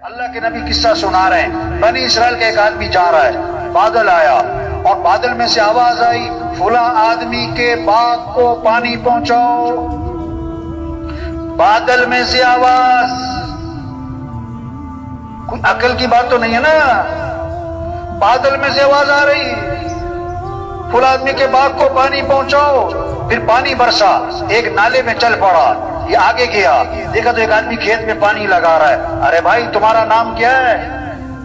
اللہ کے نبی قصہ سنا رہے ہیں، بنی اسرائیل کا ایک آدمی جا رہا ہے، بادل آیا اور بادل میں سے آواز آئی فلاں آدمی کے باغ کو پانی پہنچاؤ۔ بادل میں سے آواز، کوئی عقل کی بات تو نہیں ہے نا، بادل میں سے آواز آ رہی فلاں آدمی کے باغ کو پانی پہنچاؤ۔ پھر پانی برسا، ایک نالے میں چل پڑا، یہ آگے گیا، دیکھا تو ایک آدمی کھیت میں پانی لگا رہا ہے۔ ارے بھائی تمہارا نام کیا ہے؟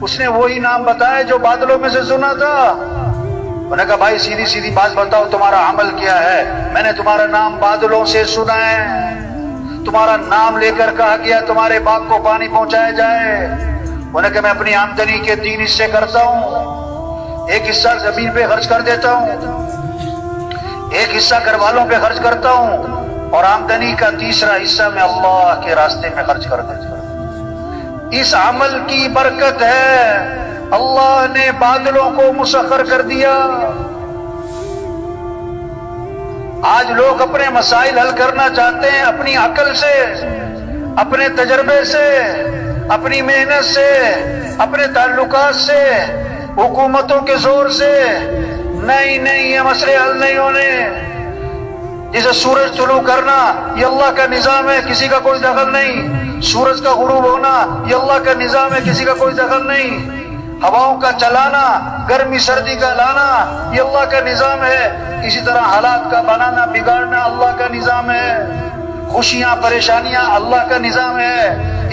اس نے وہی نام بتایا جو بادلوں میں سے سنا تھا۔ انہوں نے کہا بھائی سیدھی سیدھی بات بتاؤ، تمہارا عمل کیا ہے؟ میں نے تمہارا نام بادلوں سے سنا ہے، تمہارا نام لے کر کہا گیا تمہارے باغ کو پانی پہنچایا جائے۔ انہوں نے کہا میں اپنی آمدنی کے 3 حصے کرتا ہوں، ایک حصہ زمین پہ خرچ کر دیتا ہوں، ایک حصہ گھر والوں پہ خرچ کرتا ہوں، اور آمدنی کا 3 حصہ میں اللہ کے راستے میں خرچ کر دیتا ہوں۔ اس عمل کی برکت ہے اللہ نے بادلوں کو مسخر کر دیا۔ آج لوگ اپنے مسائل حل کرنا چاہتے ہیں اپنی عقل سے، اپنے تجربے سے، اپنی محنت سے، اپنے تعلقات سے، حکومتوں کے زور سے۔ نہیں نہیں، یہ مسئلے حل نہیں ہونے۔ جسے سورج طلوع کرنا یہ اللہ کا نظام ہے، کسی کا کوئی دخل نہیں۔ سورج کا غروب ہونا یہ اللہ کا نظام ہے، کسی کا کوئی دخل نہیں۔ ہواؤں کا چلانا، گرمی سردی کا لانا یہ اللہ کا نظام ہے۔ اسی طرح حالات کا بنانا بگاڑنا اللہ کا نظام ہے۔ خوشیاں پریشانیاں اللہ کا نظام ہے۔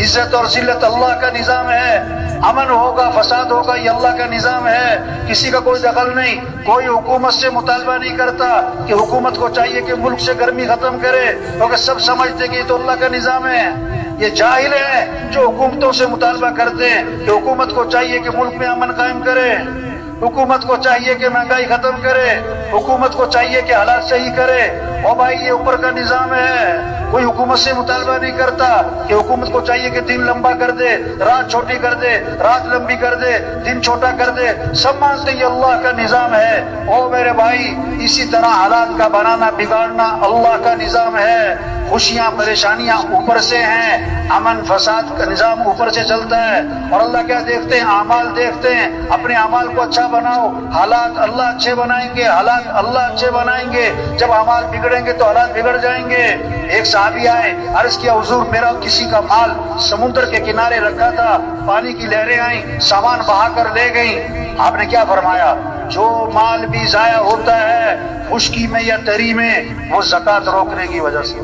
عزت اور ذلت اللہ کا نظام ہے۔ امن ہوگا فساد ہوگا یہ اللہ کا نظام ہے، کسی کا کوئی دخل نہیں۔ کوئی حکومت سے مطالبہ نہیں کرتا کہ حکومت کو چاہیے کہ ملک سے گرمی ختم کرے، کیونکہ سب سمجھتے کہ یہ تو اللہ کا نظام ہے۔ یہ جاہل ہیں جو حکومتوں سے مطالبہ کرتے ہیں کہ حکومت کو چاہیے کہ ملک میں امن قائم کرے، حکومت کو چاہیے کہ مہنگائی ختم کرے، حکومت کو چاہیے کہ حالات صحیح کرے۔ اور بھائی یہ اوپر کا نظام ہے، کوئی حکومت سے مطالبہ نہیں کرتا کہ حکومت کو چاہیے کہ دن لمبا کر دے، رات چھوٹی کر دے، رات لمبی کر دے، دن چھوٹا کر دے۔ سب مانتے ہیں یہ اللہ کا نظام ہے۔ او میرے بھائی اسی طرح حالات کا بنانا بگاڑنا اللہ کا نظام ہے۔ خوشیاں پریشانیاں اوپر سے ہیں، امن فساد کا نظام اوپر سے چلتا ہے۔ اور اللہ کیا دیکھتے ہیں؟ اعمال دیکھتے ہیں۔ اپنے اعمال کو اچھا بناؤ، حالات اللہ اچھے بنائیں گے، حالات اللہ اچھے بنائیں گے۔ جب اعمال بگڑیں گے تو حالات بگڑ جائیں گے۔ ایک صحابی آئے، عرض کیا حضور میرا کسی کا مال سمندر کے کنارے رکھا تھا، پانی کی لہریں آئیں، سامان بہا کر لے گئیں۔ آپ نے کیا فرمایا؟ جو مال بھی ضائع ہوتا ہے خشکی میں یا تری میں وہ زکوٰۃ روکنے کی وجہ سے،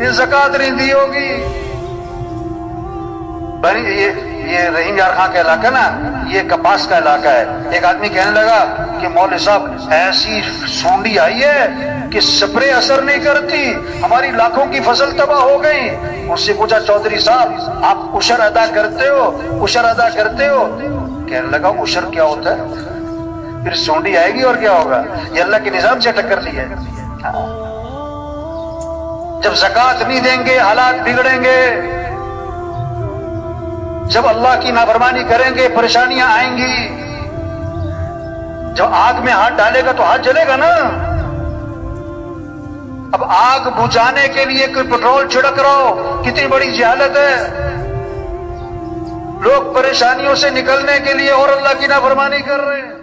یہ زکوٰۃ نہیں دی ہوگی۔ یہ رحیم یار خان کا علاقہ نا، یہ کپاس کا علاقہ ہے۔ ایک آدمی کہنے لگا کہ مولوی صاحب ایسی سونڈی آئی ہے کہ سپرے اثر نہیں کرتی، ہماری لاکھوں کی فصل تباہ ہو گئی۔ اس سے پوچھا چودھری صاحب آپ عشر ادا کرتے ہو؟ عشر ادا کرتے ہو؟ کہنے لگا عشر کیا ہوتا ہے؟ پھر سونڈی آئے گی اور کیا ہوگا؟ یہ اللہ کے نظام سے ٹکر لی ہے۔ جب زکوٰۃ نہیں دیں گے حالات بگڑیں گے، جب اللہ کی نافرمانی کریں گے پریشانیاں آئیں گی۔ جب آگ میں ہاتھ ڈالے گا تو ہاتھ جلے گا نا۔ اب آگ بجھانے کے لیے کوئی پٹرول چھڑک رہا ہو، کتنی بڑی جہالت ہے۔ لوگ پریشانیوں سے نکلنے کے لیے اور اللہ کی نافرمانی کر رہے ہیں۔